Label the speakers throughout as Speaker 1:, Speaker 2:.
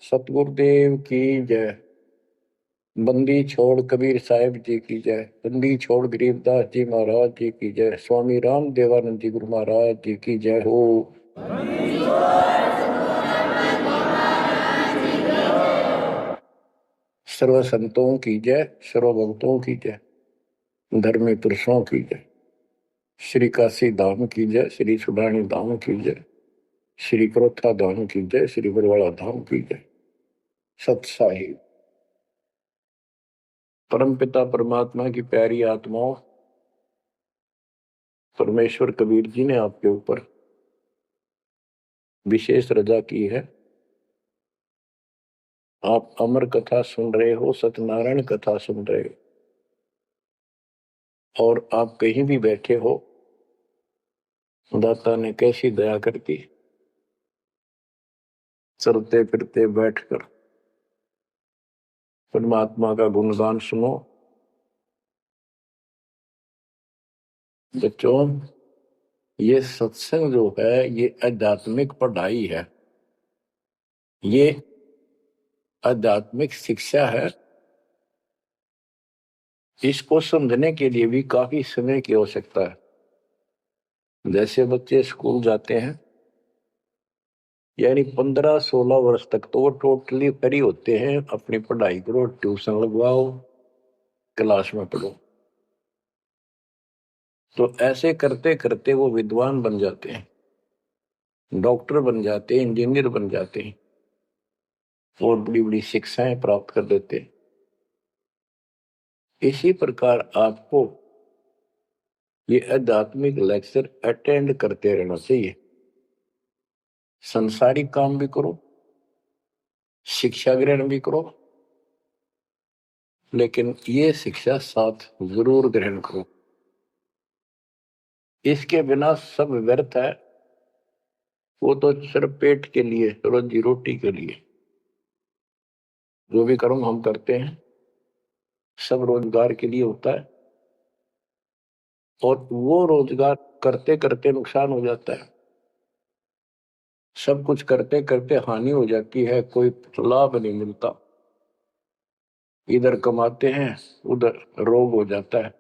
Speaker 1: सतगुरुदेव की जय। बंदी छोड़ कबीर साहिब जी की जय। बंदी छोड़ गरीबदास जी महाराज जी की जय। स्वामी राम देवानंद जी गुरु महाराज जी की जय हो। सर्व संतों की जय, सर्व भक्तों की जय, धर्मी पुरुषों की जय। श्री काशी धाम की जय, श्री सुडानी धाम की जय, श्री क्रोथा धाम की जय, श्री बरवाड़ा धाम की जय। सत साहिब परम पिता परमात्मा की प्यारी आत्माओं, परमेश्वर कबीर जी ने आपके ऊपर विशेष रजा की है। आप अमर कथा सुन रहे हो, सत्यनारायण कथा सुन रहे हो, और आप कहीं भी बैठे हो, दाता ने कैसी दया कर दी। चलते फिरते बैठकर परमात्मा का गुणगान सुनो। बच्चों, ये सत्संग जो है ये आध्यात्मिक पढ़ाई है, ये आध्यात्मिक शिक्षा है। इसको समझने के लिए भी काफी समय की आवश्यकता है। जैसे बच्चे स्कूल जाते हैं, यानी 15-16 वर्ष तक तो वो टोटली फ्री होते हैं। अपनी पढ़ाई करो, ट्यूशन लगवाओ, क्लास में पढ़ो। तो ऐसे करते करते वो विद्वान बन जाते हैं, डॉक्टर बन जाते हैं, इंजीनियर बन जाते हैं और बड़ी बड़ी शिक्षाएं प्राप्त कर लेते हैं। इसी प्रकार आपको ये आध्यात्मिक लेक्चर अटेंड करते रहना चाहिए। संसारिक काम भी करो, शिक्षा ग्रहण भी करो, लेकिन ये शिक्षा साथ जरूर ग्रहण करो। इसके बिना सब व्यर्थ है। वो तो सिर्फ पेट के लिए, रोजी रोटी के लिए जो भी कर्म हम करते हैं सब रोजगार के लिए होता है, और वो रोजगार करते करते नुकसान हो जाता है। सब कुछ करते करते हानि हो जाती है, कोई लाभ नहीं मिलता। इधर कमाते हैं, उधर रोग हो जाता है,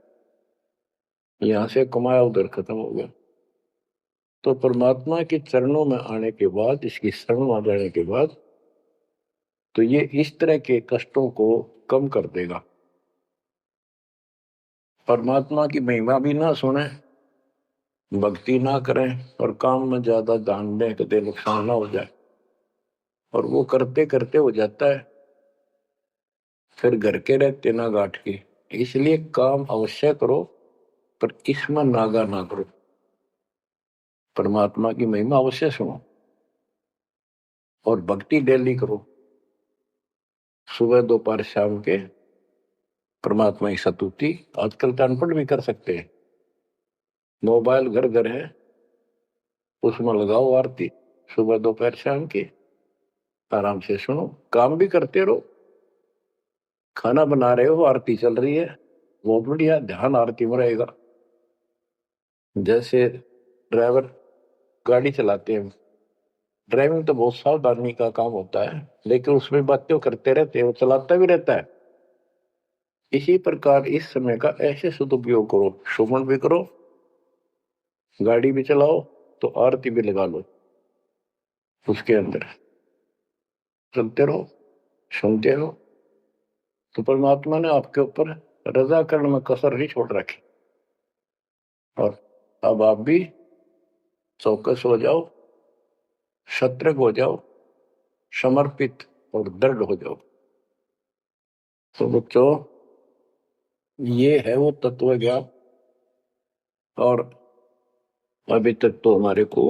Speaker 1: यहां से कमाया उधर खत्म हो गया। तो परमात्मा के चरणों में आने के बाद, इसकी शरण में जाने के बाद, तो ये इस तरह के कष्टों को कम कर देगा। परमात्मा की महिमा भी ना सुने, भक्ति ना करें और काम में ज्यादा ध्यान दें, कदे नुकसान ना हो जाए। और वो करते करते हो जाता है, फिर घर के रहते ना गांठ के। इसलिए काम अवश्य करो, पर इसमें नागा ना करो। परमात्मा की महिमा अवश्य सुनो और भक्ति डेली करो, सुबह दोपहर शाम के परमात्मा की स्तुति। आजकल तो अनपढ़ भी कर सकते हैं, मोबाइल घर घर है, उसमें लगाओ आरती, सुबह दोपहर शाम की आराम से सुनो। काम भी करते रहो, खाना बना रहे हो आरती चल रही है, बहुत बढ़िया, ध्यान आरती में रहेगा। जैसे ड्राइवर गाड़ी चलाते हैं, ड्राइविंग तो बहुत सावधानी का काम होता है, लेकिन उसमें बातें करते रहते हैं, वो चलाता भी रहता है। इसी प्रकार इस समय का ऐसे सदुपयोग करो, सुमन भी करो, गाड़ी भी चलाओ, तो आरती भी लगा लो, उसके अंदर चलते रहो, सुनते रहो। तो परमात्मा ने आपके ऊपर रजा करने में कसर नहीं छोड़ रखी। और अब आप भी चौकस हो जाओ, सतर्क हो जाओ, समर्पित और दृढ़ हो जाओ। तो बच्चों, ये है वो तत्व ज्ञान। और अभी तक तो हमारे को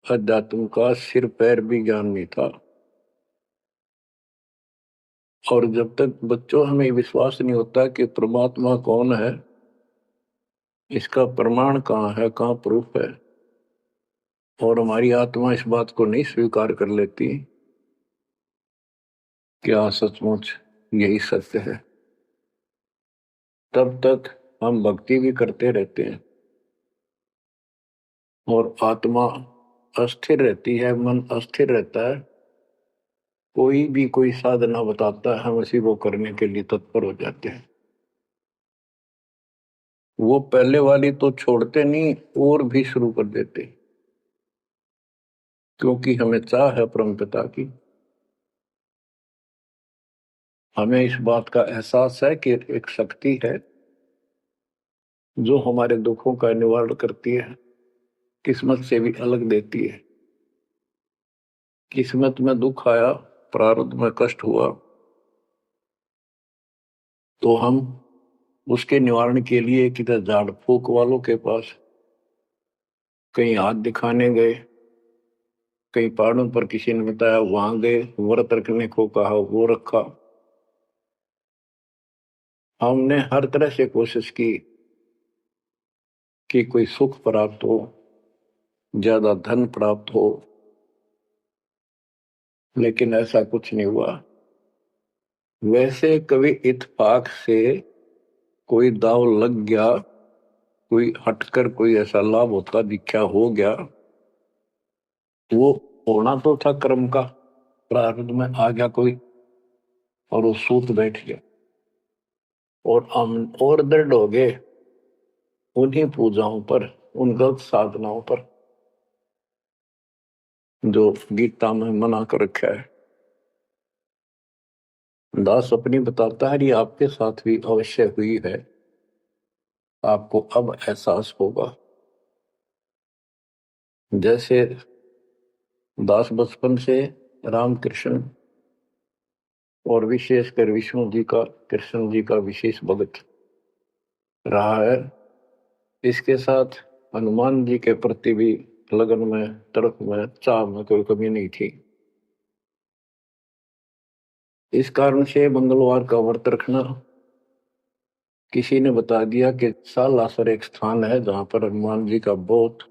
Speaker 1: अध्यात्म का सिर पैर भी ज्ञान नहीं था। और जब तक बच्चों हमें विश्वास नहीं होता कि परमात्मा कौन है, इसका प्रमाण कहाँ है, कहाँ प्रूफ है, और हमारी आत्मा इस बात को नहीं स्वीकार कर लेती क्या सचमुच यही सत्य है, तब तक हम भक्ति भी करते रहते हैं और आत्मा अस्थिर रहती है, मन अस्थिर रहता है। कोई भी कोई साधना बताता है, हम उसी को करने के लिए तत्पर हो जाते हैं। वो पहले वाली तो छोड़ते नहीं, और भी शुरू कर देते, क्योंकि हमें चाह है परम पिता की। हमें इस बात का एहसास है कि एक शक्ति है जो हमारे दुखों का निवारण करती है, किस्मत से भी अलग देती है। किस्मत में दुख आया, प्रारब्ध में कष्ट हुआ, तो हम उसके निवारण के लिए किधर झाड़ फूक वालों के पास, कहीं हाथ दिखाने गए, कहीं पहाड़ों पर किसी ने बताया वहां गए, व्रत रखने को कहा वो रखा। हमने हर तरह से कोशिश की कि कोई सुख प्राप्त हो, ज्यादा धन प्राप्त हो, लेकिन ऐसा कुछ नहीं हुआ। वैसे कभी इत्तेफाक से कोई दाव लग गया, कोई हटकर कोई ऐसा लाभ होता दिखा हो गया, वो होना तो था कर्म का, प्रारब्ध में आ गया कोई, और वो सूत बैठ गया, और हम और दृढ़ हो गए उन्हीं पूजाओं पर, उन गलत साधनाओं पर जो गीता में मना कर रखा है। दास अपनी बताता है, ये आपके साथ भी अवश्य हुई है, आपको अब एहसास होगा। जैसे दास बचपन से रामकृष्ण और विशेषकर विष्णु जी का, कृष्ण जी का विशेष भक्त रहा है, इसके साथ हनुमान जी के प्रति भी लगन में, तड़प में, चाह में कोई कमी नहीं थी। इस कारण से मंगलवार का व्रत रखना, किसी ने बता दिया कि सालासर एक स्थान है जहां पर हनुमान जी का बहुत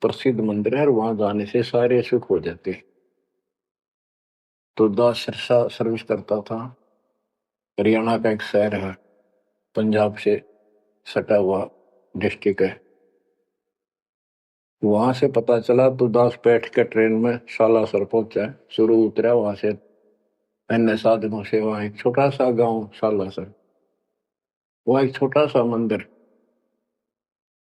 Speaker 1: प्रसिद्ध मंदिर है, और वहां जाने से सारे सुख हो जाते हैं। तो दास सिरसा सर्विस करता था, हरियाणा का एक शहर है, पंजाब से सटा हुआ डिस्ट्रिक्ट है। वहां से पता चला तो दास बैठ कर ट्रेन में सालासर पहुंचा, शुरू उतरा वहां से अन्य साधनों से। वहां एक छोटा सा गांव सालासर, वहां एक छोटा सा मंदिर,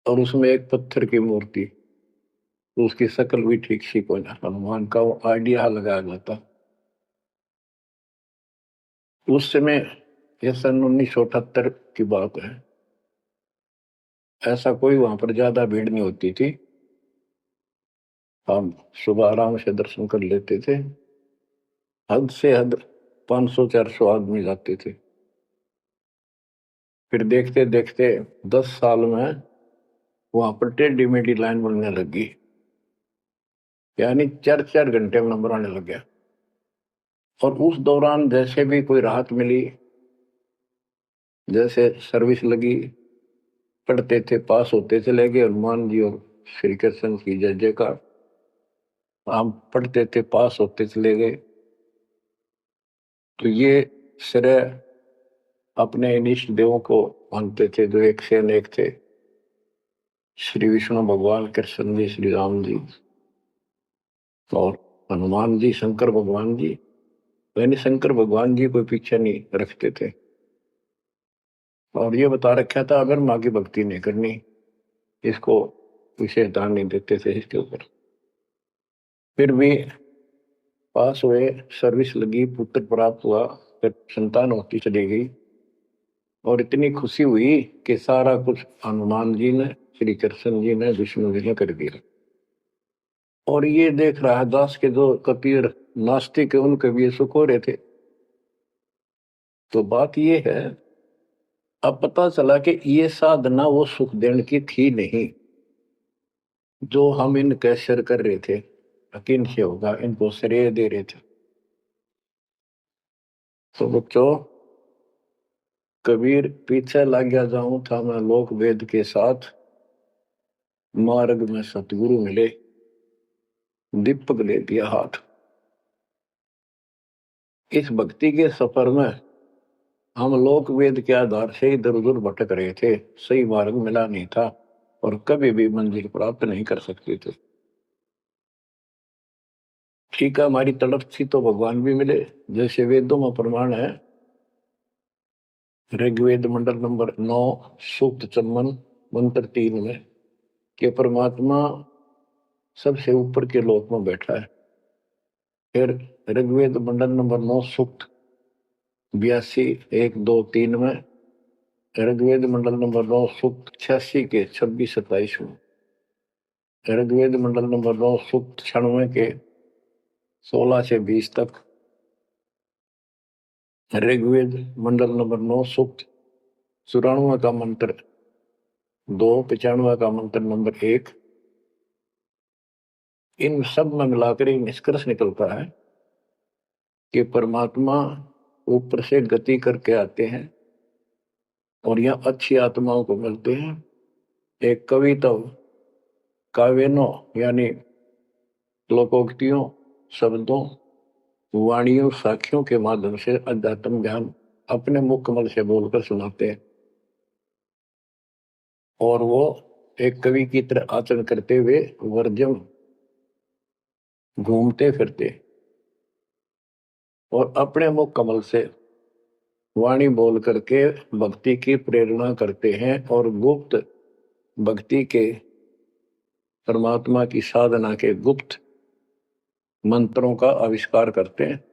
Speaker 1: और उसमें एक पत्थर की मूर्ति, तो उसकी शक्ल भी ठीक सी को ना हनुमान का वो आइडिया लगाया जाता। उस समय यह सन 1978 की बात है, ऐसा कोई वहां पर ज्यादा भीड़ नहीं होती थी, हम सुबह आराम से दर्शन कर लेते थे। हद से हद 500-400 आदमी जाते थे। फिर देखते देखते 10 साल में वहां पर टेढ़ी मेढ़ी लाइन बनने लगी, यानी 4-4 घंटे में नंबर आने लग गया। और उस दौरान जैसे भी कोई राहत मिली, जैसे सर्विस लगी, पढ़ते थे, पास होते चले गए, हनुमान जी और श्री कृष्ण की जय जयकार। हम पढ़ते थे, पास होते चले गए। तो ये श्रेय अपने इष्ट देवों को मानते थे, जो एक से अनेक थे, श्री विष्णु भगवान, कृष्ण जी, श्री राम जी और हनुमान जी, शंकर भगवान जी। यानी शंकर भगवान जी कोई पीछे नहीं रखते थे, और ये बता रखा था अगर माँ की भक्ति नहीं करनी, इसको विशेष ध्यान नहीं देते थे इसके ऊपर। फिर भी पास हुए, सर्विस लगी, पुत्र प्राप्त हुआ, फिर संतान होती चली गई, और इतनी खुशी हुई कि सारा कुछ हनुमान जी ने, श्री कृष्ण जी ने, विष्णु जी ने कर दिया। और ये देख रहा है दास के जो कबीर नास्तिक है, उनके भी ये सुख हो रहे थे। तो बात ये है, अब पता चला कि ये साधना वो सुख देने की थी नहीं जो हम इनके सिर कर रहे थे, यकीन से होगा इनको श्रेय दे रहे थे। तो बच्चों, कबीर पीछे लग गया जाऊं था मैं लोक वेद के साथ, मार्ग में सतगुरु मिले, दीपक ले दिया हाथ। इस भक्ति के सफर में हम लोक वेद के आधार से इधर उधर भटक रहे थे, सही मार्ग मिला नहीं था, और कभी भी मंजिल प्राप्त नहीं कर सकते थे। ठीक है, हमारी तड़प थी तो भगवान भी मिले। जैसे वेदों में प्रमाण है, ऋग्वेद मंडल नंबर 9 सूक्त चमन मंत्र 3 में कि परमात्मा सबसे ऊपर के लोक में बैठा है। फिर ऋग्वेद मंडल नंबर 9 सूक्त 82 1 2 3 में, ऋग्वेद मंडल नंबर 9 सूक्त 86 के 26 27 में, ऋग्वेद मंडल नंबर 9 सूक्त 96 के 16 से 20 तक, ऋग्वेद मंडल नंबर 9 सूक्त 94 का मंत्र 2, 95 का मंत्र नंबर 1। इन सब में मिलाकर एक निष्कर्ष निकलता है कि परमात्मा ऊपर से गति करके आते हैं और यह अच्छी आत्माओं को मिलते हैं। एक कविता काव्यनों यानी लोकोक्तियों, शब्दों, वाणियों, साखियों के माध्यम से अध्यात्म ज्ञान अपने मुख कमल से बोलकर सुनाते हैं और वो एक कवि की तरह आचरण करते हुए वर्जम घूमते फिरते और अपने मुख कमल से वाणी बोल करके भक्ति की प्रेरणा करते हैं और गुप्त भक्ति के, परमात्मा की साधना के गुप्त मंत्रों का आविष्कार करते हैं।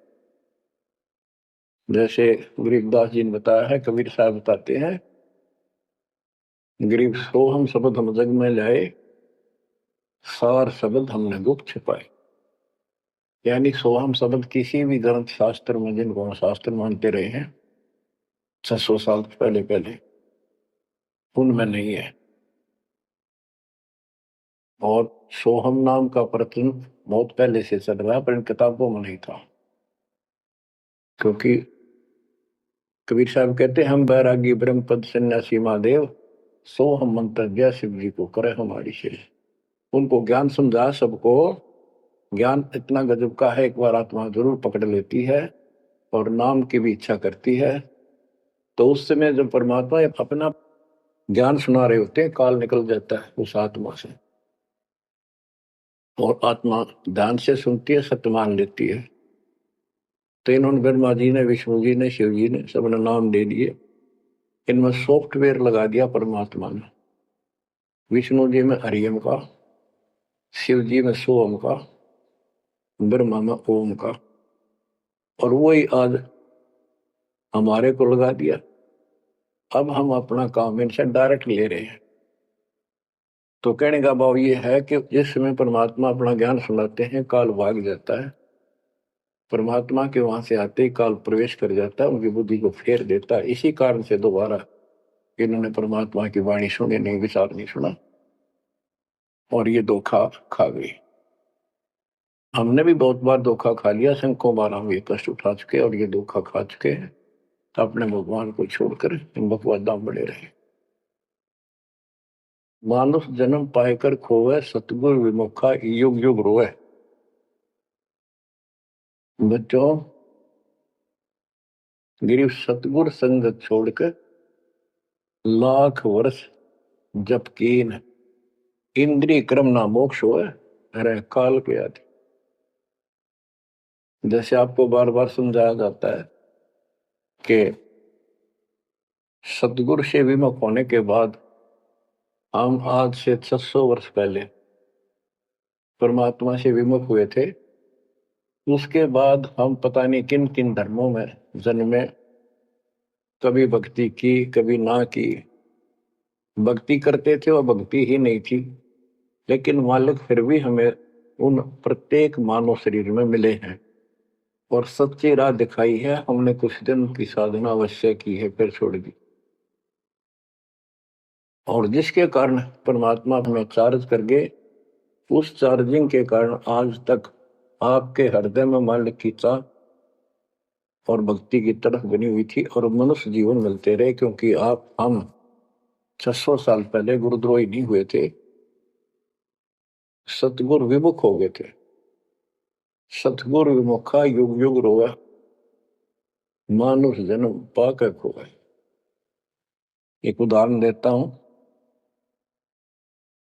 Speaker 1: जैसे गरीबदास जी ने बताया है, कबीर साहब बताते हैं, गरीब सोहम शब्द हम जग में लाए, सार शब्द हमने गुप्त छिपाए। यानी सोहम शब्द किसी भी ग्रंथ शास्त्र में, जिनको हम शास्त्र मानते रहे हैं 600 साल पहले पहले, उनमें नहीं है। और सोहम नाम का प्रचलन बहुत पहले से चल रहा है, पर इन किताबों में नहीं था। क्योंकि कबीर साहब कहते हैं, हम बैरागी ब्रह्म पद सन्यासी महादेव, सोहम मंत्र दिया शिव जी को करे हमारी शेष। उनको ज्ञान समझा सबको, ज्ञान इतना गजब का है, एक बार आत्मा जरूर पकड़ लेती है और नाम की भी इच्छा करती है, तो उस समय जब परमात्मा अपना ज्ञान सुना रहे होते हैं, काल निकल जाता है उस आत्मा से और आत्मा ध्यान से सुनती है, सत्य मान लेती है। तो इन्होंने ब्रह्मा जी ने, विष्णु जी ने, शिव जी ने सबने नाम दे दिए। इनमें सॉफ्टवेयर लगा दिया परमात्मा ने, विष्णु जी में हरियम का, शिव जी में सोम का, ब्रह्मा में ओम का, और वही आज हमारे को लगा दिया। अब हम अपना काम इनसे डायरेक्ट ले रहे हैं। तो कहने का भाव ये है कि जिस समय परमात्मा अपना ज्ञान सुनाते हैं, काल भाग जाता है। परमात्मा के वहां से आते ही काल प्रवेश कर जाता है, उनकी बुद्धि को फेर देता है। इसी कारण से दोबारा इन्होंने परमात्मा की वाणी सुनी नहीं, विचार नहीं सुना और ये धोखा खा गई। हमने भी बहुत बार धोखा खा लिया, संकों बार हम ये कष्ट उठा चुके और ये धोखा खा चुके हैं। तो अपने भगवान को छोड़कर इन बकवादाम बने रहे। मानुष जन्म पाएकर खोवे, सतगुरु विमुखा युग युग रोए। बच्चों, गिरीश सतगुर संगत छोड़कर लाख वर्ष जप कीन, इंद्रिय क्रम ना मोक्ष होए, अरे काल के आदि। जैसे आपको बार बार समझाया जाता है कि सतगुरु से विमुख होने के बाद हम आज से 600 वर्ष पहले परमात्मा से विमुख हुए थे। उसके बाद हम पता नहीं किन किन धर्मों में जन्मे, कभी भक्ति की कभी ना की। भक्ति करते थे और भक्ति ही नहीं थी, लेकिन मालिक फिर भी हमें उन प्रत्येक मानव शरीर में मिले हैं और सच्ची राह दिखाई है। हमने कुछ दिन की साधना अवश्य की है, फिर छोड़ दी, और जिसके कारण परमात्मा हमें चार्ज कर गए। उस चार्जिंग के कारण आज तक आपके हृदय में मालिक की चाह और भक्ति की तरफ बनी हुई थी और मनुष्य जीवन मिलते रहे। क्योंकि हम 600 साल पहले गुरुद्रोही नहीं हुए थे, सतगुरु विमुख हो गए थे। सतगुरु विमुखा युग युग रोए, मानुष जन्म पाकर खोए। एक उदाहरण देता हूं।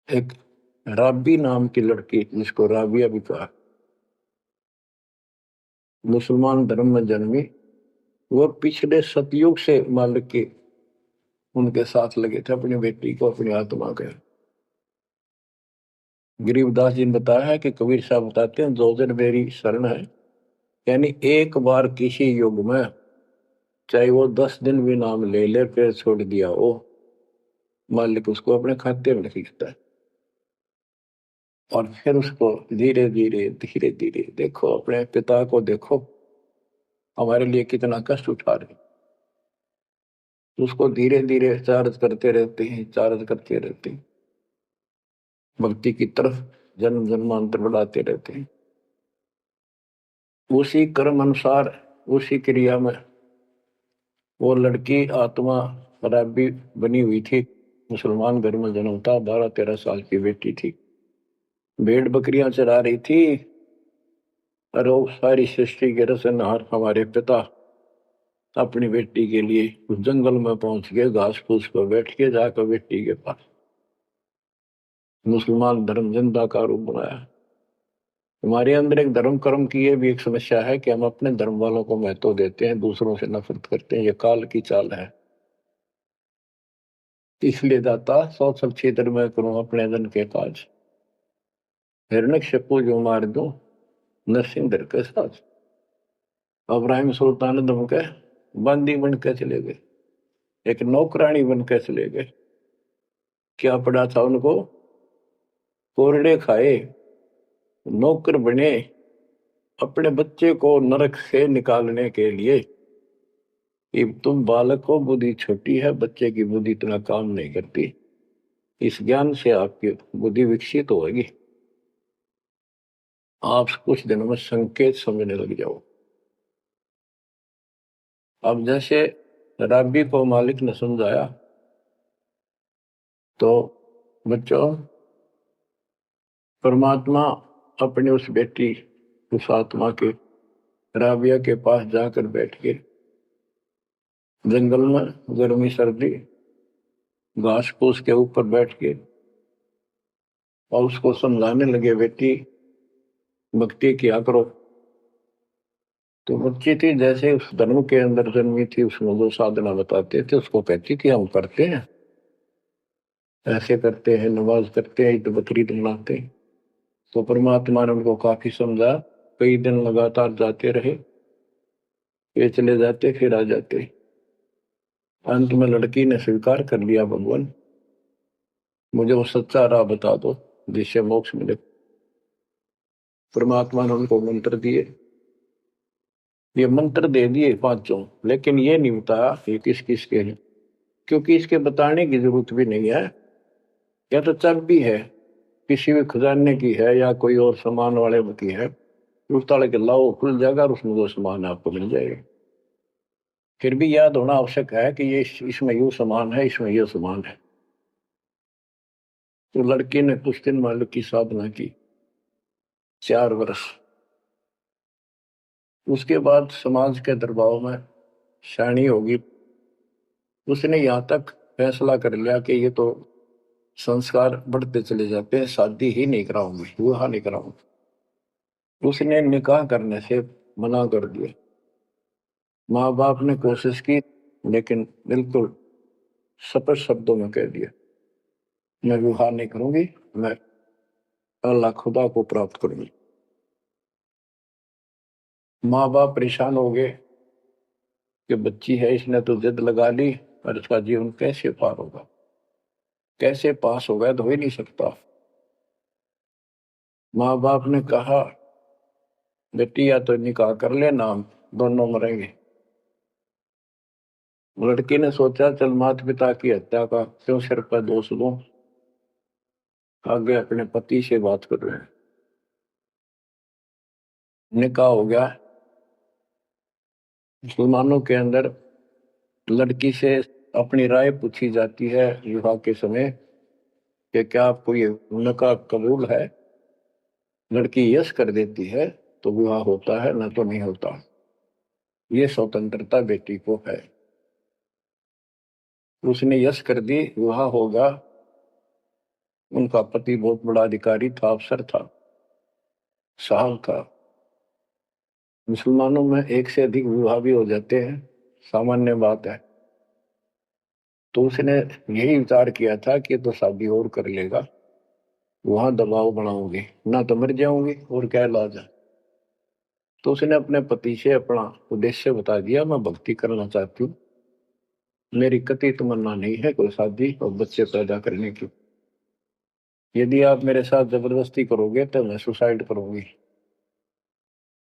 Speaker 1: एक राबी नाम की लड़की, जिसको राबिया भी कहा, मुसलमान धर्म में जन्मी, वो पिछले सतयुग से मालिक के उनके साथ लगे थे अपनी बेटी को, अपनी आत्मा के। गरीबदास जी ने बताया है कि कबीर साहब बताते हैं, दो दिन मेरी शरण है, यानी एक बार किसी युग में चाहे वो 10 दिन भी नाम ले ले, फिर छोड़ दिया वो, मालिक उसको अपने खाते में लिख लेता है। और फिर उसको धीरे धीरे धीरे धीरे देखो, अपने पिता को देखो, हमारे लिए कितना कष्ट उठा रहे, उसको धीरे धीरे चार्ज करते रहते हैं, चार्ज करते रहते हैं, भक्ति की तरफ जन्म जन्मांतर बढ़ाते रहते हैं। उसी कर्म अनुसार, उसी क्रिया में वो लड़की आत्मा शराबी बनी हुई थी, मुसलमान घर में जन्म था, 12-13 साल की बेटी थी, भेड़ बकरियां चरा रही थी, और वो सारी सृष्टि के रचनहार हमारे पिता अपनी बेटी के लिए उस जंगल में पहुंच गए, घास फूस पर बैठ के जाकर बेटी के पास मुसलमान धर्म जिंदा का रूप बनाया। हमारे अंदर एक धर्म कर्म की ये भी एक समस्या है कि हम अपने धर्म वालों को महत्व देते हैं, दूसरों से नफरत करते हैं, ये काल की चाल है। इसलिए दाता सौ सब क्षेत्र में करूं अपने जन के काज, हिरण्यकशिपु जो मार दूं नरसिंह के साथ। इब्राहिम सुल्तान दम के बंदी बन के चले गए, एक नौकरानी बन के चले गए। क्या पड़ा था उनको? कोरडे खाए, नौकर बने, अपने बच्चे को नरक से निकालने के लिए। कि तुम बालक को बुद्धि छोटी है, बच्चे की बुद्धि इतना काम नहीं करती, इस ज्ञान से आपकी बुद्धि विकसित होगी, आप कुछ दिनों में संकेत समझने लग जाओ। अब जैसे रबी को मालिक ने समझाया, तो बच्चों परमात्मा अपने उस बेटी, उस आत्मा के राबिया के पास जाकर बैठ के जंगल में गर्मी सर्दी घास फूस के ऊपर बैठ के और उसको समझाने लगे, बेटी भक्ति किया करो। तो बच्ची थी, जैसे उस धर्म के अंदर जन्मी थी, उसमें जो साधना बताते थे उसको कहती थी हम करते हैं, ऐसे करते हैं, नमाज करते हैं, ईद बकरीद मनाते हैं। तो परमात्मा ने उनको काफी समझा, कई दिन लगातार जाते रहे, ये चले जाते फिर आ जाते। अंत में लड़की ने स्वीकार कर लिया, भगवान मुझे वो सच्चा राह बता दो जिससे मोक्ष मिले। परमात्मा ने उनको मंत्र दिए, ये मंत्र दे दिए पांचों, लेकिन ये नहीं बताया ये किस किस के हैं, क्योंकि इसके बताने की जरूरत भी नहीं है। या तो चाबी है, किसी भी खजाने की है या कोई और सामान वाले की है, उस ताले के लाओ खुल जाएगा और उसमें वो सामान आपको मिल जाएगा। फिर भी याद होना आवश्यक है कि ये इसमें यू सामान है, इसमें ये सामान है। तो लड़की ने कुछ दिन मालिक की साधना की, 4 वर्ष। उसके बाद समाज के दबाव में शानी होगी, उसने यहाँ तक फैसला कर लिया कि ये तो संस्कार बढ़ते चले जाते हैं, शादी ही नहीं कराऊंगी, विवाह नहीं कराऊंगी। उसने निकाह करने से मना कर दिया। माँ बाप ने कोशिश की, लेकिन बिल्कुल स्पष्ट शब्दों में कह दिया, मैं विवाह नहीं करूंगी, मैं अल्लाह खुदा को प्राप्त करूंगी। माँ बाप परेशान हो गए कि बच्ची है, इसने तो जिद लगा ली, और इसका जीवन कैसे पार होगा, कैसे पास होगा, तो हो ही नहीं सकता। माँ बाप ने कहा, बेटी या तो निकाह कर लेना, हम दोनों मरेंगे। लड़की ने सोचा, चल माता पिता की हत्या का क्यों सिर पर दोष लूं, आगे अपने पति से बात कर रहे हैं। निकाह हो गया। मुसलमानों के अंदर लड़की से अपनी राय पूछी जाती है विवाह के समय कि क्या आपको ये निकाह कबूल है। लड़की यस कर देती है तो विवाह होता है, ना तो नहीं होता। ये स्वतंत्रता बेटी को है। उसने यस कर दी, विवाह होगा। उनका पति बहुत बड़ा अधिकारी था, अफसर था, साहब था। मुसलमानों में एक से अधिक विवाह भी हो जाते हैं, सामान्य बात है। तो उसने यही विचार किया था कि तो शादी और कर लेगा, वहां दबाव बनाऊंगी ना तो मर जाऊंगी, और क्या इलाज है। तो उसने अपने पति से अपना उद्देश्य बता दिया, मैं भक्ति करना चाहती हूँ, मेरी कतई तमन्ना नहीं है कोई शादी और बच्चे पैदा करने की। यदि आप मेरे साथ जबरदस्ती करोगे तो मैं सुसाइड करूंगी।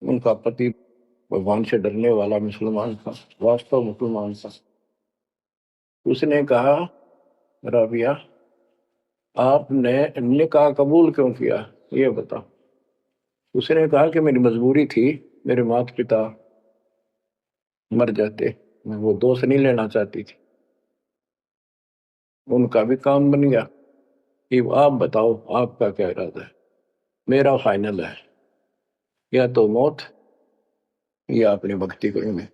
Speaker 1: उनका पति भगवान से डरने वाला मुसलमान था, वास्तव मुसलमान था। उसने कहा, राबिया, आपने निकाह कबूल क्यों किया, ये बता। उसने कहा कि मेरी मजबूरी थी, मेरे माता पिता मर जाते, मैं वो दोष नहीं लेना चाहती थी, उनका भी काम बन गया। कि आप बताओ आपका क्या इरादा है। मेरा फाइनल है, या तो मौत या अपनी भक्ति करूंगे।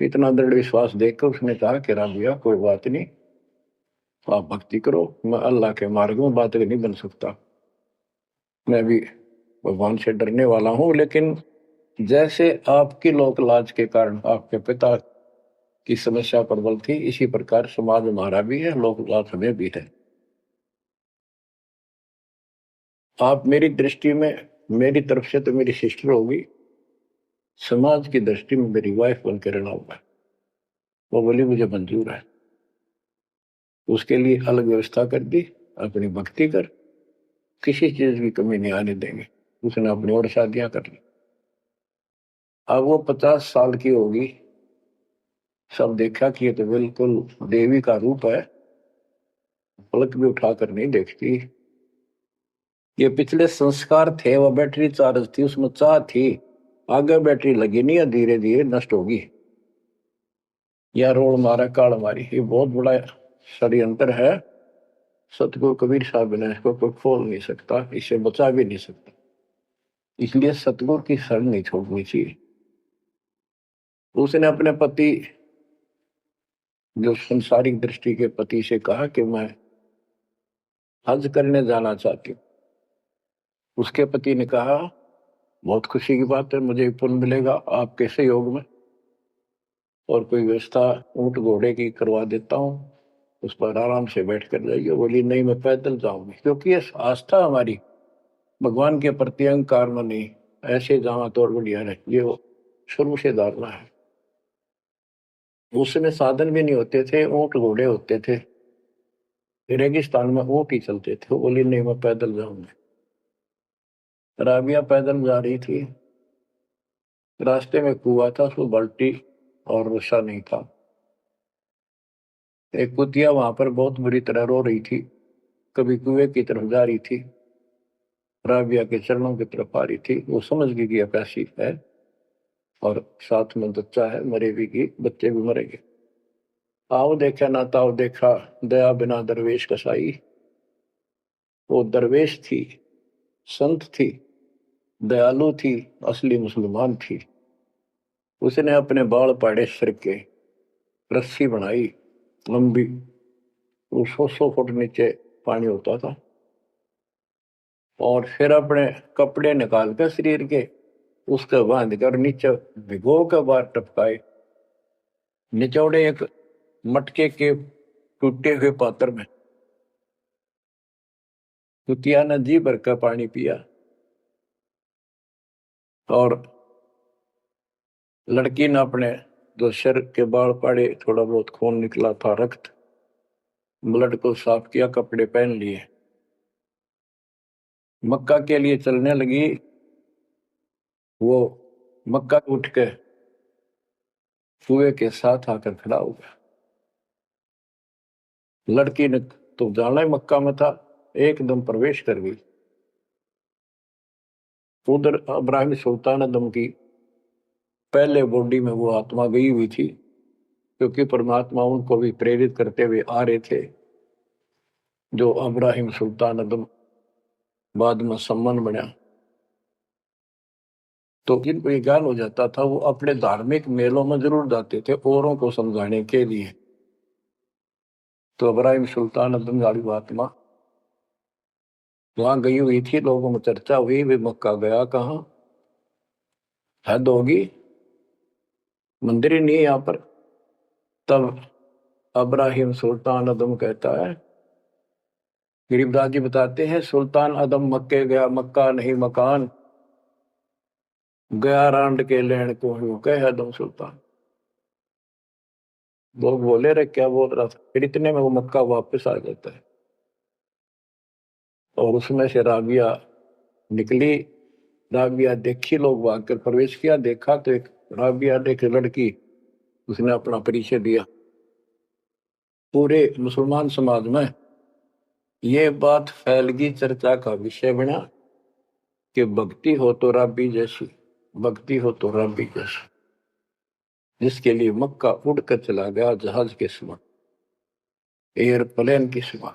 Speaker 1: इतना दृढ़ विश्वास देखकर उसने कहा कि राबिया कोई बात नहीं, आप भक्ति करो, मैं अल्लाह के मार्ग में बात नहीं बन सकता, मैं भी भगवान से डरने वाला हूं। लेकिन जैसे आपकी लोक लाज के कारण आपके पिता की समस्या प्रबल थी, इसी प्रकार समाज हमारा भी है, लोक लाज हमें भी है। आप मेरी दृष्टि में, मेरी तरफ से तो मेरी सिस्टर होगी, समाज की दृष्टि में मेरी वाइफ बनकर रहना होगा। वो बोली मुझे मंजूर है। उसके लिए अलग व्यवस्था कर दी, अपनी भक्ति कर, किसी चीज की कमी नहीं आने देंगे। उसने अपनी और शादियां कर ली। अब वो 50 साल की होगी, सब देखा कि ये तो बिल्कुल देवी का रूप है, पलक भी उठाकर नहीं देखती। ये पिछले संस्कार थे, वो बैटरी चार्ज थी, उसमें चाह थी, आगे बैटरी लगी नहीं है, धीरे धीरे नष्ट होगी। या रोड मारा काल मारी, ये बहुत बड़ा षड्यंत्र है। सतगुरु कबीर साहब ने इसको कोई खोल नहीं सकता, इसे बचा भी नहीं सकता। इसलिए सतगुरु की शरण नहीं छोड़नी चाहिए। उसने अपने पति, जो संसारिक दृष्टि के पति से कहा कि मैं हज करने जाना चाहती हूँ। उसके पति ने कहा, बहुत खुशी की बात है, मुझे पुण्य मिलेगा आपके सहयोग में, और कोई व्यवस्था ऊंट घोड़े की करवा देता हूँ, उस पर आराम से बैठ कर जाइए। बोली नहीं, मैं पैदल जाऊंगी, क्योंकि ये आस्था हमारी भगवान के प्रति अहंकार में नहीं, ऐसे जावा तो और बढ़िया है, ये वो शुरू से धारणा है। उस समय साधन भी नहीं होते थे, ऊंट घोड़े होते थे, रेगिस्तान में ऊंट ही चलते थे। बोली नहीं, मैं पैदल जाऊंगी। राबिया पैदल जा रही थी, रास्ते में कुआं था, उसमें बाल्टी और रस्सा नहीं था। एक कुतिया वहां पर बहुत बुरी तरह रो रही थी, कभी कुएं की तरफ जा रही थी, राबिया के चरणों की तरफ आ रही थी। वो समझ गई कि प्यासी है, और साथ में बच्चा है, मरेगी की बच्चे भी मरेंगे। आओ देखा ना ताओ देखा, दया बिना दरवेश कसाई। वो दरवेश थी, संत थी, दयालु थी, असली मुसलमान थी। उसने अपने बाल पाड़े सिर के, रस्सी बनाई लंबी, वो 100 फुट नीचे पानी होता था, और फिर अपने कपड़े निकाल कर शरीर के उसके बांध कर नीचे भिगो के बाहर टपकाए, निचौड़े एक मटके के टूटे हुए पात्र में। कुतिया ने जी भर का पानी पिया, और लड़की ने अपने जो सिर के बाल पड़े, थोड़ा बहुत खून निकला था, रक्त, ब्लड को साफ किया, कपड़े पहन लिए, मक्का के लिए चलने लगी। वो मक्का उठ के कुएं के साथ आकर खड़ा हो गया। लड़की ने तो जाना ही मक्का में था, एकदम प्रवेश कर गई। उधर इब्राहिम सुल्तान अदम की पहले बॉडी में वो आत्मा गई हुई थी, क्योंकि परमात्मा उनको भी प्रेरित करते हुए आ रहे थे। जो इब्राहिम सुल्तान अदम बाद में सम्मान बना, तो जिनको ये ज्ञान हो जाता था, वो अपने धार्मिक मेलों में जरूर जाते थे औरों को समझाने के लिए। तो इब्राहिम सुल्तान अदम वाली आत्मा वहां गई हुई थी, लोगों में चर्चा हुई, वे मक्का गया कहाँ। हद होगी, मंदिर ही नहीं है यहाँ पर। तब अब्राहिम सुल्तान अदम कहता है, गरीबदास जी बताते हैं, सुल्तान अदम मक्के गया, मक्का नहीं मकान, गया रांड के लेन को यूं कह अदम सुल्तान। लोग बोले रे क्या बोल रहा था, फिर इतने में वो मक्का वापस आ जाता है। और उसमें से राबिया निकली। राबिया देखी, लोग भाग कर प्रवेश किया, देखा तो एक राबिया ने, एक लड़की, उसने अपना परिचय दिया। पूरे मुसलमान समाज में ये बात फैल गई, चर्चा का विषय बना कि भक्ति हो तो राबी जैसी, भक्ति हो तो राबी जैसी। जिसके लिए मक्का उड़कर चला गया जहाज के समान, एयरप्लेन की समान।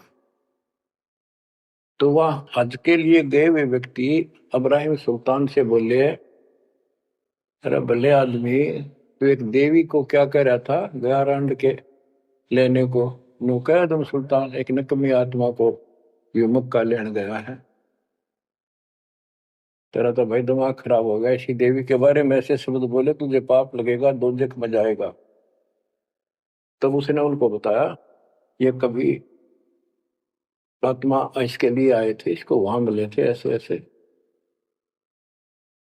Speaker 1: तो वह हज के लिए गए हुए व्यक्ति अब्राहिम सुल्तान से बोले, अरे भले आदमी, तो एक देवी को क्या कह रहा था, गया रांड के लेने को, नो कह तुम सुल्तान, एक नकमी आत्मा को ये मक्का लेने गया है। तेरा तो भाई दिमाग खराब हो गया, ऐसी देवी के बारे में ऐसे शब्द बोले, तुझे पाप लगेगा, दोजख में जाएगा। तब उसने उनको बताया, ये कभी आत्मा इसके लिए आए थे, इसको वहां मिले थे ऐसे ऐसे,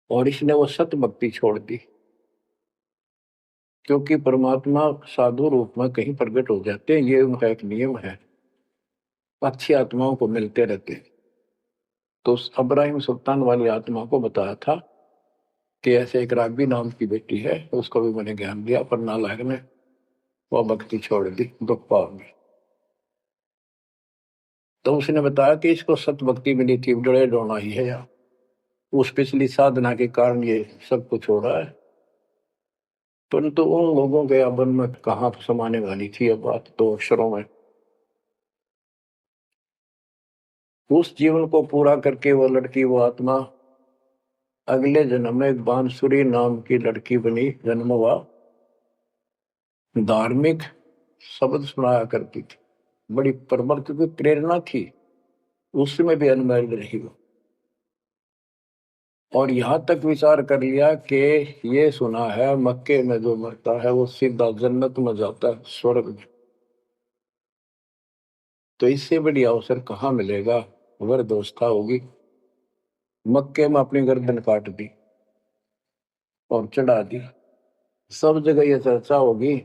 Speaker 1: और इसने वो सत भक्ति छोड़ दी। क्योंकि परमात्मा साधु रूप में कहीं प्रकट हो जाते हैं, ये उनका एक नियम है, अच्छी आत्माओं को मिलते रहते हैं। तो उस अब्राहिम सुल्तान वाली आत्मा को बताया था कि ऐसे एक राबी नाम की बेटी है, उसको भी मैंने ज्ञान दिया, पर नालायक ने वो भक्ति छोड़ दी, दुख पाओगी। तो उसने बताया कि इसको सत भक्ति मिली थी, डरे डोना ही है यार, उस पिछली साधना के कारण ये सब कुछ हो रहा है। परंतु उन लोगों के अबन में कहाँ समाने वाली थी अब बात, दो अक्षरों में। उस जीवन को पूरा करके वो लड़की, वो आत्मा अगले जन्म में एक बांसुरी नाम की लड़की बनी, जन्म हुआ। धार्मिक शब्द सुनाया करती थी, बड़ी प्रबल, क्योंकि प्रेरणा थी, उसमें भी अनमैरिड रही वो। और यहां तक विचार कर लिया कि ये सुना है मक्के में जो मरता है वो सीधा जन्नत में जाता है, स्वर्ग में। तो इससे बड़ी अवसर कहाँ मिलेगा, अगर दोस्ता होगी। मक्के में अपनी गर्दन काट दी और चढ़ा दी, सब जगह ये चर्चा होगी,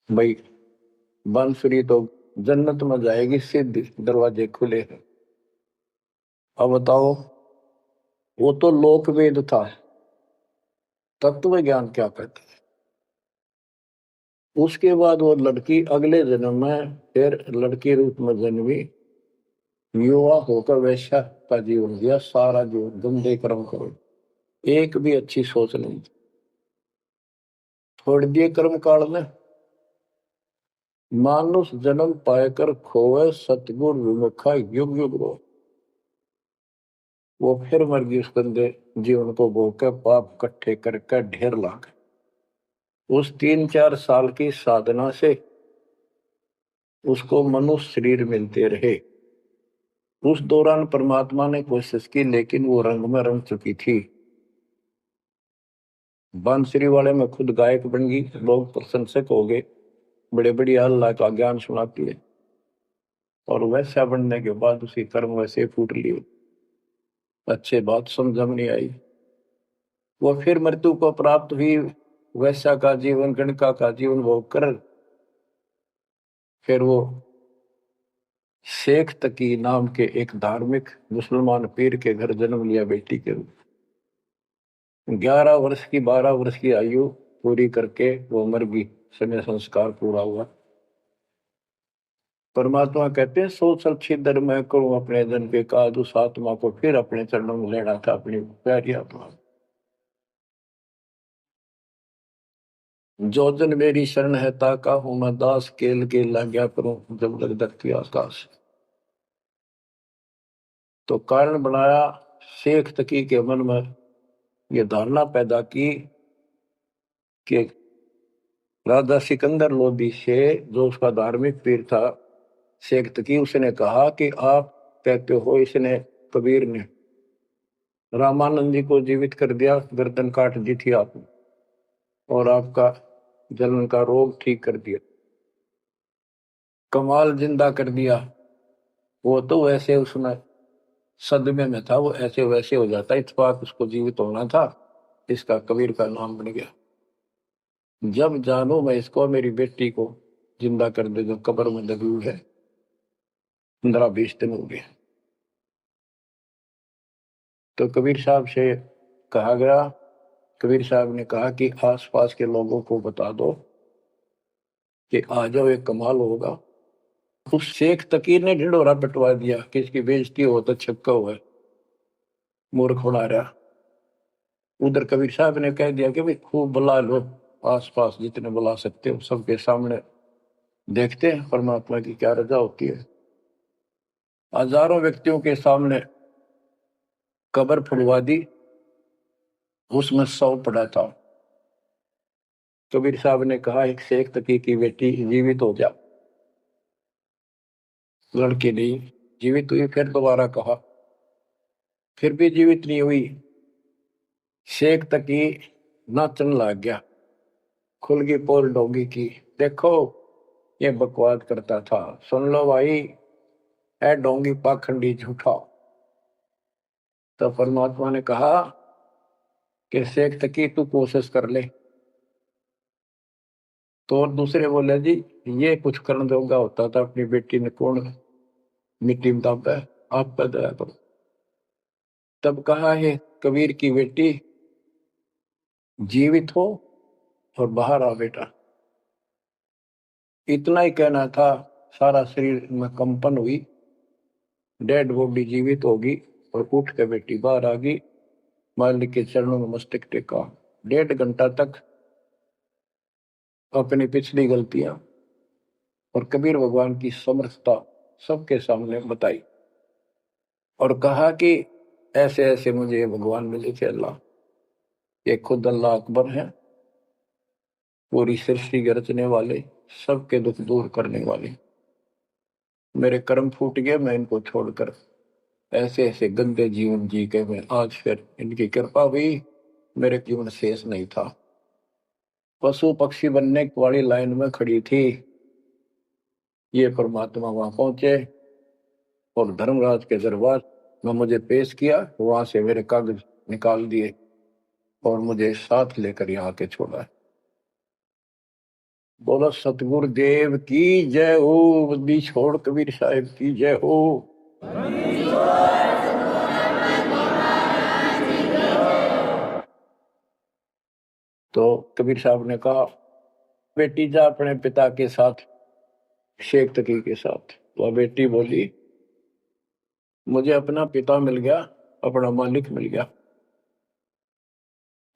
Speaker 1: भाई बांसुरी तो जन्नत में जाएगी, सिद्ध दरवाजे खुले हैं। अब बताओ, वो तो लोकवेद था, तत्व ज्ञान क्या कहते हैं। उसके बाद वो लड़की अगले जन्म में फिर लड़की रूप में जन्मी, युवा होकर वैश्या का जीवन दिया, सारा जीवन गंदे कर्म करो, एक भी अच्छी सोच नहीं, छोड़ दिए कर्म काल में। मानुष जन्म पाकर खोए, सतगुर विमुखा युग युग रो। वो फिर मर गई उस गंदे जीवन को भोग के, पाप इकट्ठे करके ढेर लाख। उस 3-4 साल की साधना से उसको मनुष्य शरीर मिलते रहे। उस दौरान परमात्मा ने कोशिश की, लेकिन वो रंग में रंग चुकी थी। बांसुरी वाले में खुद गायक बन गई, लोग प्रशंसक हो गए, बड़े बड़ी अल्लाह का ज्ञान सुनाती है। और वैसा बनने के बाद उसी कर्म वैसे फूट लिए, अच्छे बात समझ में नहीं आई। वो फिर मृत्यु को प्राप्त हुई, वैसा का जीवन, गणका का जीवन भोग कर फिर वो शेख तकी नाम के एक धार्मिक मुसलमान पीर के घर जन्म लिया बेटी के रूप। 11 वर्ष की, 12 वर्ष की आयु पूरी करके वो मर गई, समय संस्कार पूरा हुआ। परमात्मा कहते हैं, सो चल छिदर मैं करूं अपने जन के काज, उस आत्मा को फिर अपने चरणों में लेना था, अपनी प्यारी आत्मा। जो जन मेरी शरण है ताका हूं मैं दास, केल के लाग्या करूं जब लग दखती आकाश। तो कारण बनाया, शेख तकी के मन में ये धारणा पैदा की कि राजा सिकंदर लोदी से, जो उसका धार्मिक पीर था शेख तकी, उसने कहा कि आप कहते हो, इसने कबीर ने रामानंद जी को जीवित कर दिया, गर्दन काट दी थी आपने, और आपका जलन का रोग ठीक कर दिया। कमाल जिंदा कर दिया। वो तो वैसे उसमें सदमे में था, वो ऐसे वैसे हो जाता, इत्तेफाक उसको जीवित होना था, इसका कबीर का नाम बन गया। जब जानू मैं इसको, मेरी बेटी को जिंदा कर दे जो कब्र में दबी हुई है, 15-20 दिन हो गए। तो कबीर साहब से कहा गया, कबीर साहब ने कहा कि आसपास के लोगों को बता दो कि आ जाओ, एक कमाल होगा। उस शेख तकीर ने ढिंढोरा पिटवा दिया कि इसकी बेइज्जती हो तो छक्का हुआ है, मूर्ख बना रहा। उधर कबीर साहब ने कह दिया कि भाई खूब बुला लो, आसपास जितने बुला सकते हो, सबके सामने देखते हैं परमात्मा की क्या रजा होती है। हजारों व्यक्तियों के सामने कब्र खुलवा दी, उसमें 100 पड़ा था। कबीर साहब ने कहा एक शेख तकी की बेटी जीवित हो जा, लड़की नहीं जीवित हुई। फिर दोबारा कहा, फिर भी जीवित नहीं हुई। शेख तकी नाचन लग गया, खुल गई पोल डोंगी की। देखो ये बकवाद करता था, सुन लो भाई, ए डोंगी पाखंडी झूठा। तो परमात्मा ने कहा कि शेख तकी तू कोशिश कर ले। तो और दूसरे बोले जी ये कुछ करने जोगा होता था, अपनी बेटी ने कौन मिट्टी में दाबा है, आप पर दया करो। तब कहा है कबीर की बेटी जीवित हो और बाहर आ बेटा। इतना ही कहना था, सारा शरीर में कंपन हुई, डेड बॉडी जीवित होगी, और उठ के बेटी बाहर आ गई। मालिक के चरणों में मस्तक टेका, 1.5 घंटा तक अपनी पिछली गलतियां और कबीर भगवान की समर्थता सबके सामने बताई, और कहा कि ऐसे ऐसे मुझे भगवान मिले थे अल्लाह, ये खुद अल्लाह अकबर है, पूरी सृष्टि के रचने वाले, सबके दुख दूर करने वाले। मेरे कर्म फूट गए, मैं इनको छोड़कर ऐसे ऐसे गंदे जीवन जी के मैं आज फिर इनकी कृपा हुई, मेरे जीवन शेष नहीं था। पशु पक्षी बनने वाली लाइन में खड़ी थी, ये परमात्मा वहां पहुंचे और धर्मराज के दरबार में मुझे पेश किया, वहां से मेरे कागज निकाल दिए और मुझे साथ लेकर यहाँ के छोड़ा है। बोलो सतगुरु देव की जय हो, बंदी छोड़ कबीर साहिब की जय हो। तो कबीर साहब ने कहा बेटी जा अपने पिता के साथ, शेख तकी के साथ। वह बेटी बोली मुझे अपना पिता मिल गया, अपना मालिक मिल गया,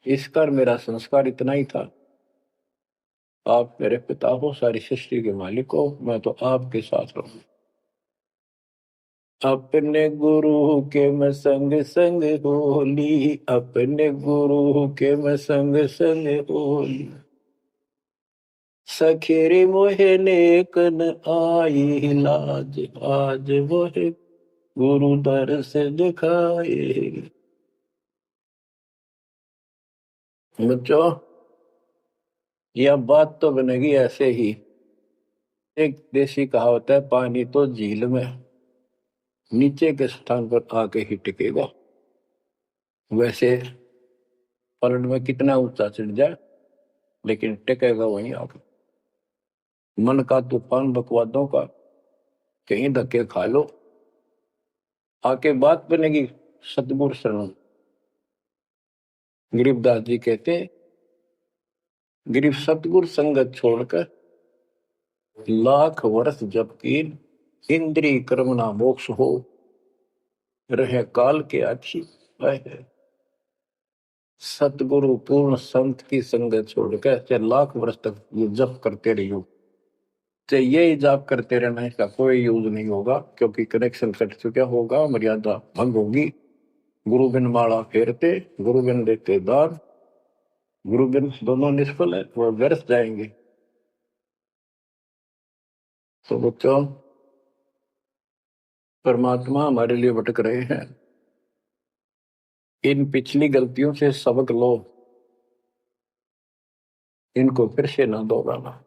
Speaker 1: इस कर मेरा संस्कार इतना ही था। आप मेरे पिता हो, सारी सृष्टि के मालिक हो, मैं तो आपके साथ रहूं। अपने गुरु के मैं संग संग होली, अपने गुरु के मैं संग संग होली, सखेरे मोहे नेकन आई लाज, आज मोहे गुरु दर से दिखाए। बच्चों यह बात तो बनेगी ऐसे ही, एक देसी कहावत है, पानी तो झील में नीचे के स्थान पर आके ही टिकेगा। वैसे पलट में कितना ऊंचा चढ़ जाए लेकिन टिकेगा वहीं आके। मन का तूफान बकवादों का, कहीं धक्के खा लो, आके बात बनेगी सतगुरु शरण। गरीबदास जी कहते, गरीब सतगुरु संगत छोड़कर लाख वर्ष जब की, इंद्रिय कर्म ना मोक्ष हो, रहे काल के आखी है। सतगुरु पूर्ण संत की संगत छोड़कर चाहे लाख वर्ष तक ये जप करते रहियो, चाहे ये जाप करते रहना, इसका कोई यूज नहीं होगा, क्योंकि कनेक्शन कट चुका होगा, मर्यादा भंग होगी। गुरु बिन माला फेरते, गुरु बिन देते दान, गुरु बिन दोनों निष्फल है, वो व्यर्थ जाएंगे। तो बच्चों परमात्मा हमारे लिए भटक रहे हैं, इन पिछली गलतियों से सबक लो, इनको फिर से ना दोहराना।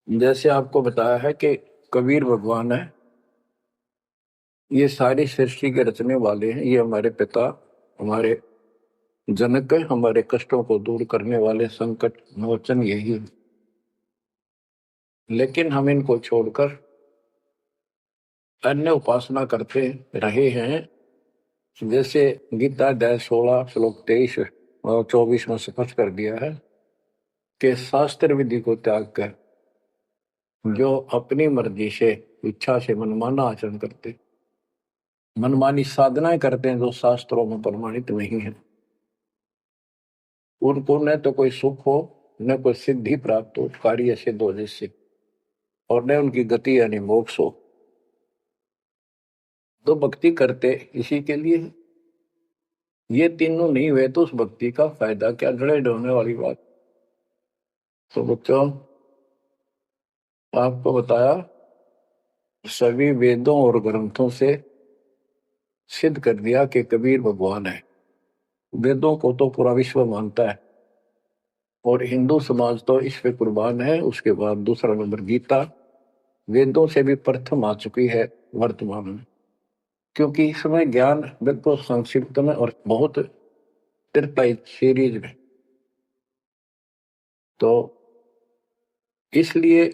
Speaker 1: जैसे आपको बताया है कि कबीर भगवान है, ये सारी सृष्टि के रचने वाले हैं, ये हमारे पिता, हमारे जनक है, हमारे कष्टों को दूर करने वाले संकट मोचन यही है। लेकिन हम इनको छोड़कर अन्य उपासना करते रहे हैं। जैसे गीता अध्याय 16 श्लोक 23 और 24 में स्पष्ट कर दिया है कि शास्त्र विधि को त्याग कर जो अपनी मर्जी से इच्छा से मनमाना आचरण करते, मनमानी साधनाएं करते हैं जो शास्त्रों में प्रमाणित नहीं है, उनको न तो कोई सुख हो, न कोई सिद्धि प्राप्त हो, कार्य सिद्ध हो जिससे, और न उनकी गति यानी मोक्ष हो। तो भक्ति करते इसी के लिए, ये तीनों नहीं हुए तो उस भक्ति का फायदा क्या, जड़े ढोने वाली बात। तो बच्चों, आपको बताया सभी वेदों और ग्रंथों से सिद्ध कर दिया कि कबीर भगवान है। वेदों को तो पूरा विश्व मानता है और हिंदू समाज तो इस पे कुर्बान है। उसके बाद दूसरा नंबर गीता, वेदों से भी प्रथम आ चुकी है वर्तमान में, क्योंकि इसमें ज्ञान बिल्कुल संक्षिप्त में और बहुत तिरपाई सीरीज में। तो इसलिए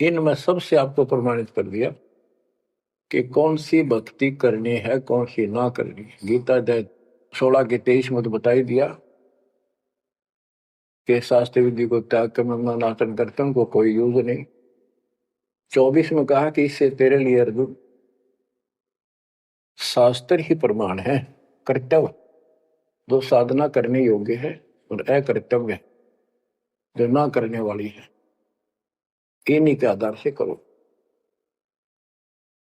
Speaker 1: इनमें सबसे आपको प्रमाणित कर दिया कि कौन सी भक्ति करनी है, कौन सी ना करनी है। गीता अध्याय 16 के 23 में तो बता ही दिया कि शास्त्र विधि को त्याग कर मनमाना करते हैं, उनको कोई यूज नहीं। 24 में कहा कि इससे तेरे लिए अर्जुन शास्त्र ही प्रमाण है, कर्तव्य जो साधना करने योग्य है और अकर्तव्य जो ना करने वाली है, इन्हीं के आधार से करो।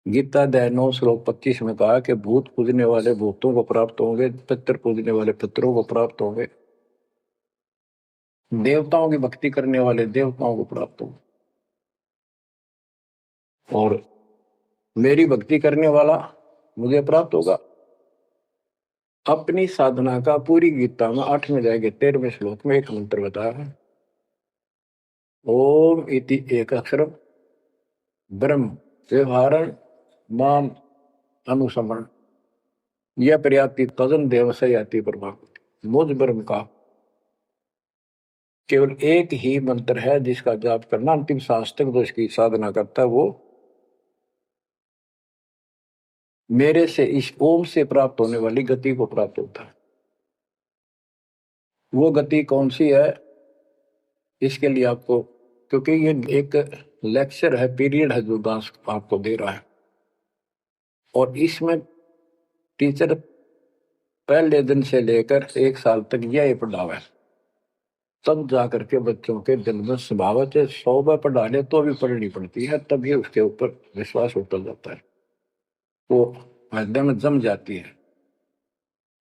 Speaker 1: गीता अध्याय 9 श्लोक 25 में कहा कि भूत पूजने वाले भूतों को प्राप्त होंगे, पितर पूजने वाले पितरों को प्राप्त होंगे, देवताओं की भक्ति करने वाले देवताओं को प्राप्त होंगे, और मेरी भक्ति करने वाला मुझे प्राप्त होगा। अपनी साधना का पूरी गीता में 8वें अध्याय के 13वें श्लोक में एक मंत्र बताया है, ओम इति एक अक्षर ब्रह्म व्यवहारण माम अनुसमण यह पर्याप्ति तजन देव से याति प्रभाव। मुझ ब्रह्म का केवल एक ही मंत्र है जिसका जाप करना अंतिम सांस तक जो इसकी साधना करता है वो मेरे से इस ओम से प्राप्त होने वाली गति को प्राप्त होता है। वो गति कौन सी है, इसके लिए आपको, क्योंकि ये एक लेक्चर है, पीरियड है जो दास आपको दे रहा है, और इसमें टीचर पहले दिन से लेकर 1 साल तक यह पढ़ावा है, तब जाकर के बच्चों के दिल में स्वभावत है। 100 बार पढ़ा ले तो भी पढ़नी पड़ती है, तभी उसके ऊपर विश्वास उतर जाता है, वो हृदय में जम जाती है।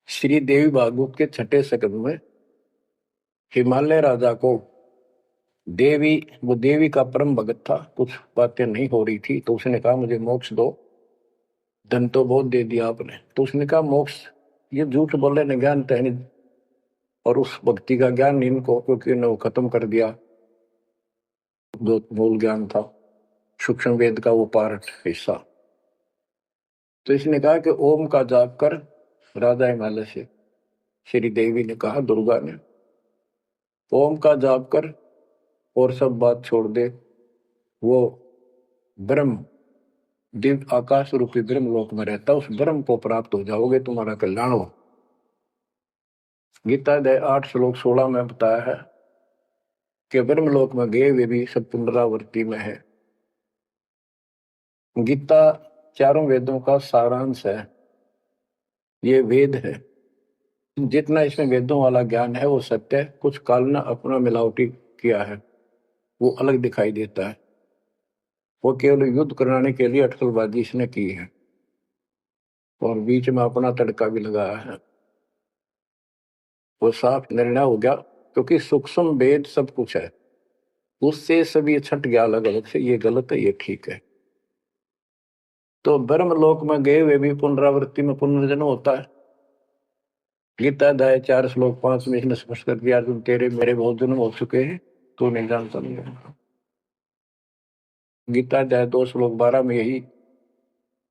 Speaker 1: श्री देवी भागवत के 6ठे सकंद में हिमालय राजा को देवी, वो देवी का परम भगत था, कुछ बातें नहीं हो रही थी, तो उसने कहा मुझे मोक्ष दो। धन तो बहुत दे दिया आपने, तो उसने कहा मोक्ष, ये झूठ बोले ने ज्ञान तो है नहीं, और उस भक्ति का ज्ञान इनको, क्योंकि उन्होंने वो खत्म कर दिया जो मूल ज्ञान था, सूक्ष्म वेद का वो पार्ट हिस्सा। तो इसने कहा कि ओम का जाप कर। राजा हिमालय से श्री देवी ने कहा, दुर्गा ने, ओम का जाप कर और सब बात छोड़ दे, वो ब्रह्म दिव्य आकाश रूपी ब्रह्म लोक में रहता, उस ब्रह्म को प्राप्त हो जाओगे, तुम्हारा कल्याण हो। गीता अध्याय 8 श्लोक 16 में बताया है कि ब्रह्म लोक में गए वे भी सब पुनरावृत्ति में है। गीता चारों वेदों का सारांश है, ये वेद है। जितना इसमें वेदों वाला ज्ञान है वो सत्य है, कुछ काल ने अपना मिलावटी किया है, वो अलग दिखाई देता है। वो केवल युद्ध कराने के लिए अटकलबाजी इसने की है और बीच में अपना तड़का भी लगाया है। वो साफ निर्णय हो गया, क्योंकि सूक्ष्म वेद सब कुछ है, उससे सभी छट गया अलग अलग से, ये गलत है ये ठीक है। तो ब्रह्म लोक में गए हुए भी पुनरावृत्ति में पुनर्जन्म होता है, गीता अध्याय 4 श्लोक 5 में इसने स्पष्ट कर दिया, अर्जुन तेरे मेरे बहुत जन्म हो चुके हैं, तू नहीं जानता नहीं है। गीता अध्याय 2 श्लोक 12 में यही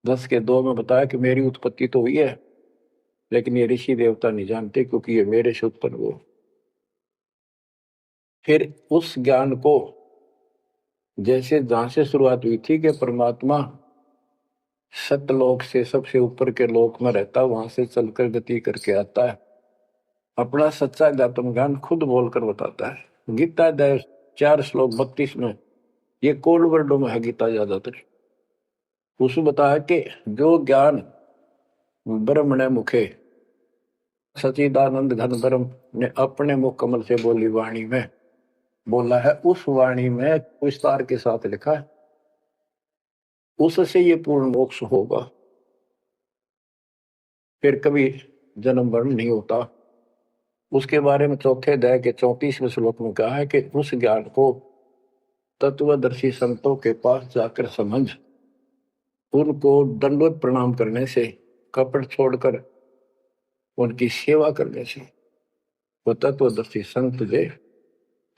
Speaker 1: 10 के 2 में बताया कि मेरी उत्पत्ति तो हुई है, लेकिन ये ऋषि देवता नहीं जानते, क्योंकि ये मेरे से उत्पन्न हुए। फिर उस ज्ञान को जैसे जहां से शुरुआत हुई थी कि परमात्मा सतलोक से सबसे ऊपर के लोक में रहता, वहां से चलकर गति करके आता है, अपना सच्चा अध्यात्म ज्ञान खुद बोलकर बताता है। गीता अध्याय 4 श्लोक 32 में, ये कोड वर्डों में है गीता ज्यादातर, उसमें बताया कि जो ज्ञान ब्रह्मणे मुखे सचिदानंद घन ब्रह्म ने अपने मुख कमल से बोली वाणी में बोला है, उस वाणी में विस्तार के साथ लिखा है, उससे ये पूर्ण मोक्ष होगा, फिर कभी जन्म मरण नहीं होता। उसके बारे में चौथे अध्याय के 34वें श्लोक में कहा है कि उस ज्ञान को तत्वदर्शी संतों के पास जाकर समझ, उनको दंडवत प्रणाम करने से, कपट छोड़कर उनकी सेवा करने से वो तत्वदर्शी संत जो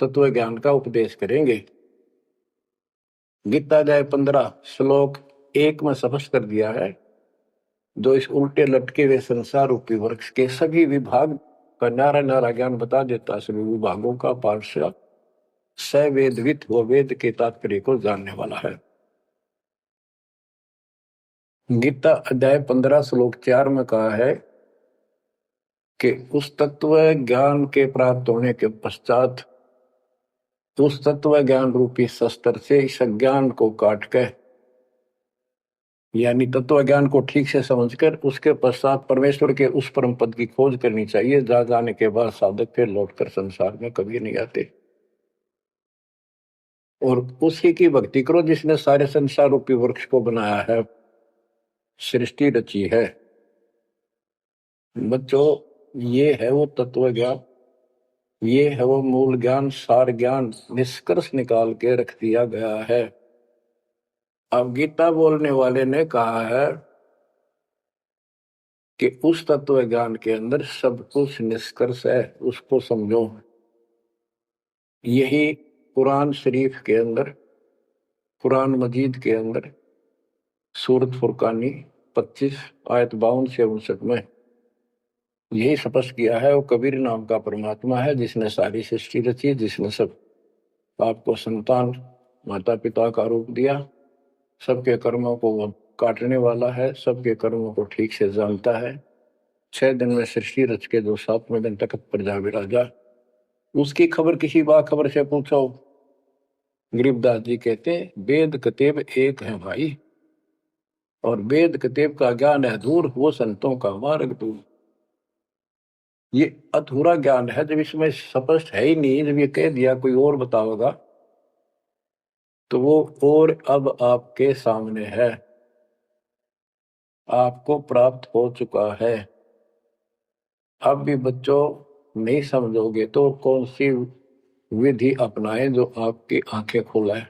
Speaker 1: तत्व ज्ञान का उपदेश करेंगे। गीता अध्याय 15 श्लोक 1 में स्पष्ट कर दिया है, जो इस उल्टे लटके हुए संसार रूपी वृक्ष के सभी विभाग का नारा नारा ज्ञान बता देता, सभी विभागों का पार्षद सवेदवित वो वेद के तात्पर्य को जानने वाला है। गीता अध्याय 15 श्लोक 4 में कहा है कि उस तत्व ज्ञान के प्राप्त होने के पश्चात उस तत्व ज्ञान रूपी शस्त्र से इस ज्ञान को काट कर, यानी तत्व ज्ञान को ठीक से समझकर उसके पश्चात परमेश्वर के उस परम पद की खोज करनी चाहिए, जहां जाने के बाद साधक फिर लौटकर संसार में कभी नहीं आते, और उसी की भक्ति करो जिसने सारे संसार रूपी वृक्ष को बनाया है, सृष्टि रची है। बच्चों, ये है वो तत्व ज्ञान, ये है वो मूल ज्ञान, सार ज्ञान निष्कर्ष निकाल के रख दिया गया है। अब गीता बोलने वाले ने कहा है कि उस तत्व ज्ञान के अंदर सब कुछ निष्कर्ष है, उसको समझो। यही कुरान शरीफ के अंदर, कुरान मजीद के अंदर सूरत फुरकानी 25 आयत 52 से 59 में यही स्पष्ट किया है, वो कबीर नाम का परमात्मा है जिसने सारी सृष्टि रची, जिसने सब आपको संतान माता पिता का रूप दिया, सबके कर्मों को वो काटने वाला है, सबके कर्मों को ठीक से जानता है। 6 दिन में सृष्टि रच के जो 7वें दिन तक पर जा विराजा, उसकी खबर किसी बाखबर से पूछो। गरीबदास जी कहते हैं, वेद कतेब एक है भाई, और वेद कतेब का ज्ञान है दूर, वो संतों का मार्ग दूर। ये अधूरा ज्ञान है, जब इसमें स्पष्ट है ही नहीं, जब ये कह दिया कोई और बताओगा तो वो और अब आपके सामने है, आपको प्राप्त हो चुका है। अब भी बच्चों नहीं समझोगे तो कौन सी विधि अपनाएं जो आपकी आंखें खोले।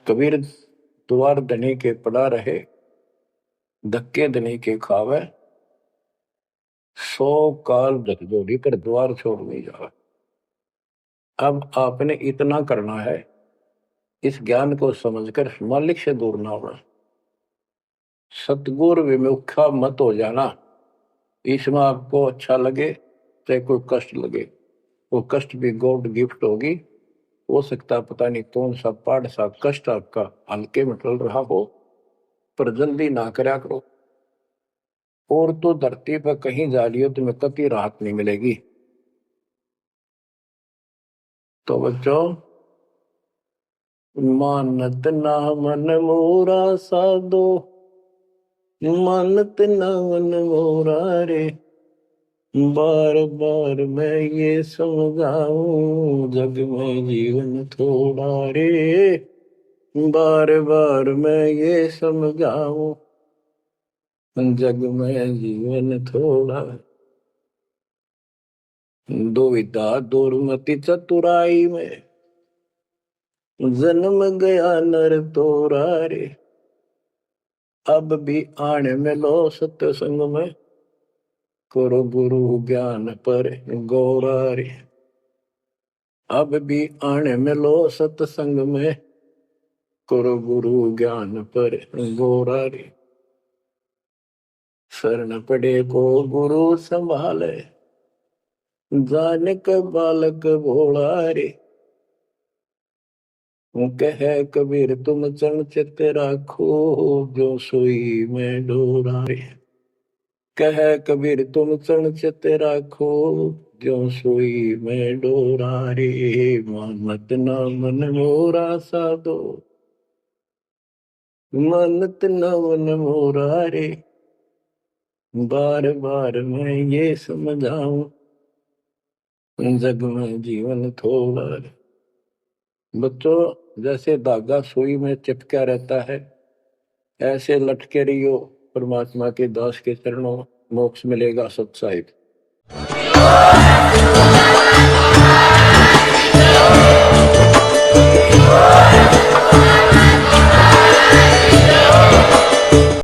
Speaker 1: कबीर द्वार धनी के पड़ा रहे, धक्के धनी के खावे, 100 काल झकझोरी कर द्वार छोड़ नहीं जावे। अब आपने इतना करना है, इस ज्ञान को समझकर मालिक से दूर ना होना, सतगुर विमुखा मत हो जाना। इसमें आपको अच्छा लगे चाहे कोई कष्ट लगे, वो कष्ट भी गॉड गिफ्ट होगी। हो सकता है पता नहीं कौन सा पाठ सा कष्ट आपका हल्के में टल रहा हो, पर जल्दी ना करया करो, और तो धरती पर कहीं जा रही हो तुम्हें कभी राहत नहीं मिलेगी। तो बच्चों, मानत ना मन मोरा साधो, मानत ना मन मोरा रे, बार बार मैं ये समझाऊं जग में जीवन थोड़ा रे, बार बार मैं ये समझाऊं जग में जीवन थोड़ा। दुविधा दुर्मति चतुराई में जन्म गया नर तोरा रे, अब भी आने में लो सत्संग में, करो गुरु ज्ञान पर गौरा रे। अब भी आने मिलो सत्संग में, करो गुरु ज्ञान पर गौरा रे। शरण पड़े को गुरु संभाले, जाने बालक भोला रे। कह कबीर तुम चरण चित राखो, जो सोई में डोरा रे। कह कबीर तुम चरण चित राखो, जो सोई में डोरा रे। मानत ना मन मोरा साधो, मानत ना मन मोरा रे। बार बार मैं ये समझाऊं, जग में जीवन थोड़ा रे। बच्चों, जैसे धागा सुई में चिपका रहता है, ऐसे लटके रहियो परमात्मा के दास के चरणों, मोक्ष मिलेगा सत्साहिब।